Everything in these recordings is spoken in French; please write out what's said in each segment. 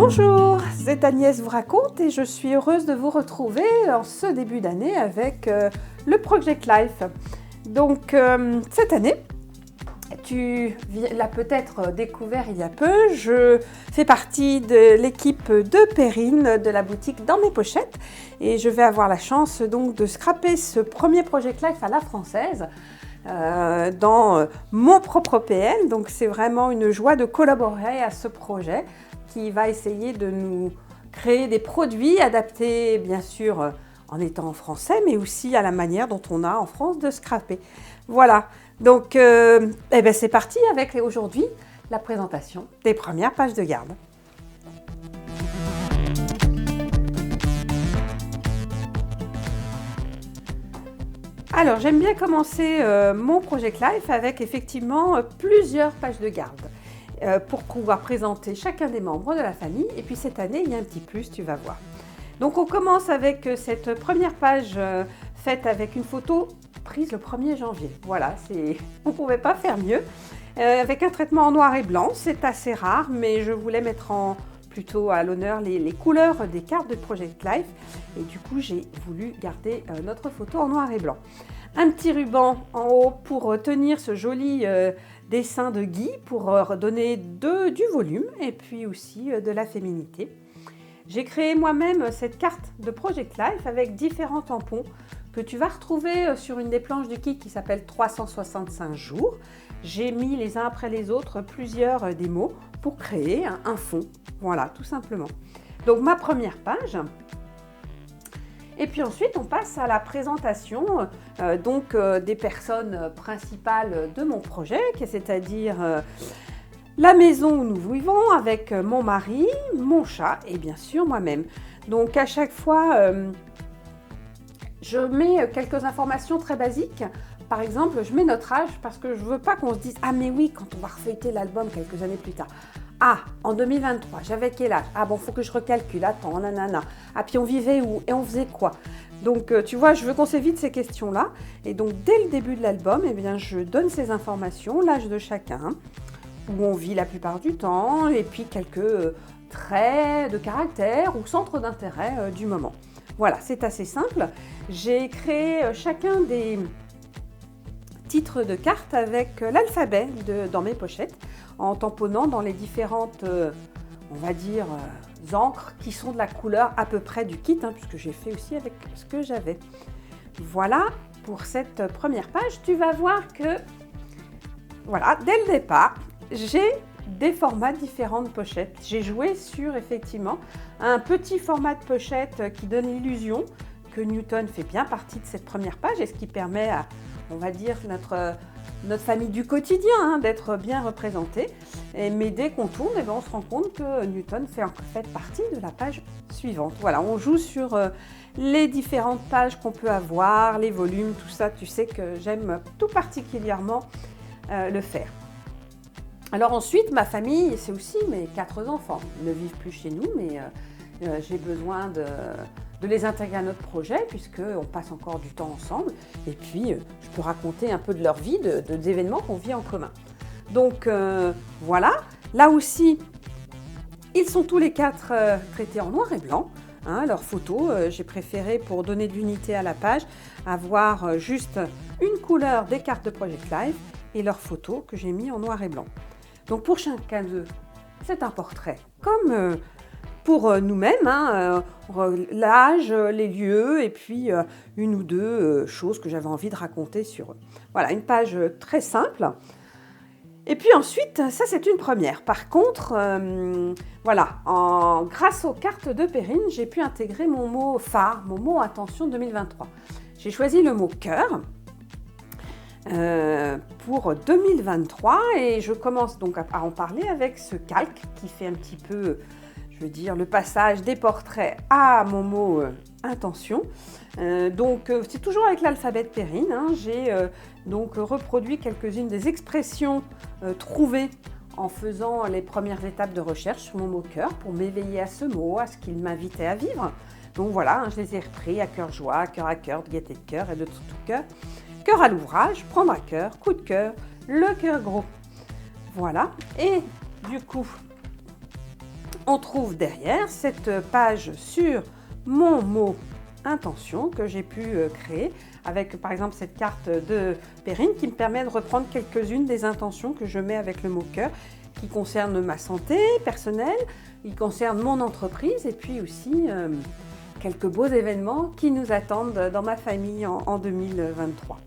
Bonjour, c'est Agnès vous raconte et je suis heureuse de vous retrouver en ce début d'année avec le Project Life. Donc cette année, tu l'as peut-être découvert il y a peu, je fais partie de l'équipe de Perrine de la boutique Dans mes pochettes et je vais avoir la chance donc de scraper ce premier Project Life à la française. Dans mon propre PL, donc c'est vraiment une joie de collaborer à ce projet qui va essayer de nous créer des produits adaptés bien sûr en étant en français mais aussi à la manière dont on a en France de scraper. Voilà, donc c'est parti avec aujourd'hui la présentation des premières pages de garde. Alors, j'aime bien commencer mon Project Life avec effectivement plusieurs pages de garde pour pouvoir présenter chacun des membres de la famille. Et puis cette année, il y a un petit plus, tu vas voir. Donc, on commence avec cette première page faite avec une photo prise le 1er janvier. Voilà, on ne pouvait pas faire mieux. Avec un traitement en noir et blanc, c'est assez rare, mais je voulais mettre plutôt à l'honneur les couleurs des cartes de Project Life et du coup j'ai voulu garder notre photo en noir et blanc. Un petit ruban en haut pour tenir ce joli dessin de Guy pour donner du volume et puis aussi de la féminité. J'ai créé moi-même cette carte de Project Life avec différents tampons que tu vas retrouver sur une des planches du kit qui s'appelle 365 jours. J'ai mis les uns après les autres plusieurs des mots pour créer un fond. Voilà, tout simplement. Donc, ma première page. Et puis ensuite, on passe à la présentation des personnes principales de mon projet, c'est-à-dire la maison où nous vivons avec mon mari, mon chat et bien sûr moi-même. Donc, à chaque fois, je mets quelques informations très basiques. Par exemple, je mets notre âge parce que je ne veux pas qu'on se dise « Ah mais oui, quand on va refeuilleter l'album quelques années plus tard. Ah, en 2023, j'avais quel âge? Ah bon, il faut que je recalcule, attends, nanana. Ah puis on vivait où? Et on faisait quoi ?» Donc, tu vois, je veux qu'on s'évite ces questions-là. Et donc, dès le début de l'album, eh bien, je donne ces informations, l'âge de chacun, où on vit la plupart du temps, et puis quelques traits de caractère ou centres d'intérêt du moment. Voilà, c'est assez simple. J'ai créé chacun des titres de cartes avec l'alphabet dans mes pochettes en tamponnant dans les différentes, on va dire, encres qui sont de la couleur à peu près du kit, puisque j'ai fait aussi avec ce que j'avais. Voilà pour cette première page. Tu vas voir que, voilà, dès le départ, j'ai des formats différents de pochettes. J'ai joué sur, effectivement, un petit format de pochette qui donne l'illusion que Newton fait bien partie de cette première page et ce qui permet à, on va dire, notre famille du quotidien d'être bien représentée. Mais dès qu'on tourne, on se rend compte que Newton fait partie de la page suivante. Voilà, on joue sur les différentes pages qu'on peut avoir, les volumes, tout ça. Tu sais que j'aime tout particulièrement le faire. Alors ensuite, ma famille, c'est aussi mes 4 enfants. Ils ne vivent plus chez nous, mais j'ai besoin de les intégrer à notre projet puisqu'on passe encore du temps ensemble et puis je peux raconter un peu de leur vie, d'événements qu'on vit en commun. Donc voilà, là aussi, ils sont tous les 4 traités en noir et blanc. Leurs photos, j'ai préféré pour donner de l'unité à la page, avoir juste une couleur des cartes de Project Life et leurs photos que j'ai mis en noir et blanc. Donc pour chacun d'eux, c'est un portrait comme pour nous-mêmes, l'âge, les lieux et puis une ou deux choses que j'avais envie de raconter sur eux. Voilà, une page très simple. Et puis ensuite, ça c'est une première. Par contre, grâce aux cartes de Perrine, j'ai pu intégrer mon mot phare, mon mot attention 2023. J'ai choisi le mot cœur pour 2023 et je commence donc à en parler avec ce calque qui fait un petit peu, je veux dire, le passage des portraits à mon mot intention. C'est toujours avec l'alphabet de Perrine. J'ai donc reproduit quelques-unes des expressions trouvées en faisant les premières étapes de recherche sur mon mot cœur pour m'éveiller à ce mot, à ce qu'il m'invitait à vivre. Donc voilà, je les ai repris à cœur joie, à cœur, de gaieté de cœur et de tout cœur. Cœur à l'ouvrage, prendre à cœur, coup de cœur, le cœur gros. Voilà, et du coup, On trouve derrière cette page sur mon mot intention que j'ai pu créer avec par exemple cette carte de Perrine qui me permet de reprendre quelques-unes des intentions que je mets avec le mot cœur qui concernent ma santé personnelle, qui concernent mon entreprise et puis aussi quelques beaux événements qui nous attendent dans ma famille en 2023.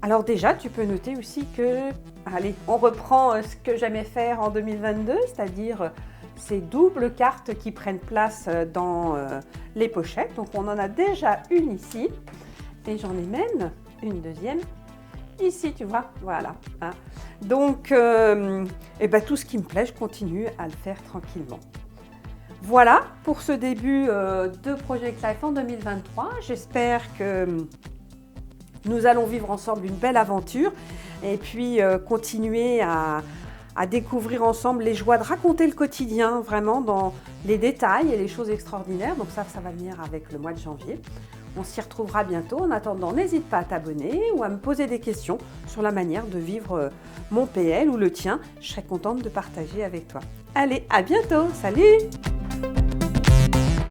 Alors déjà, tu peux noter aussi que, allez, on reprend ce que j'aimais faire en 2022, c'est-à-dire ces doubles cartes qui prennent place dans les pochettes. Donc on en a déjà une ici et j'en ai même une deuxième ici, tu vois, voilà. Hein. Donc tout ce qui me plaît, je continue à le faire tranquillement. Voilà pour ce début de Project Life en 2023. J'espère que nous allons vivre ensemble une belle aventure et puis continuer à découvrir ensemble les joies de raconter le quotidien vraiment dans les détails et les choses extraordinaires. Donc ça va venir avec le mois de janvier. On s'y retrouvera bientôt. En attendant, n'hésite pas à t'abonner ou à me poser des questions sur la manière de vivre mon PL ou le tien. Je serai contente de partager avec toi. Allez, à bientôt. Salut!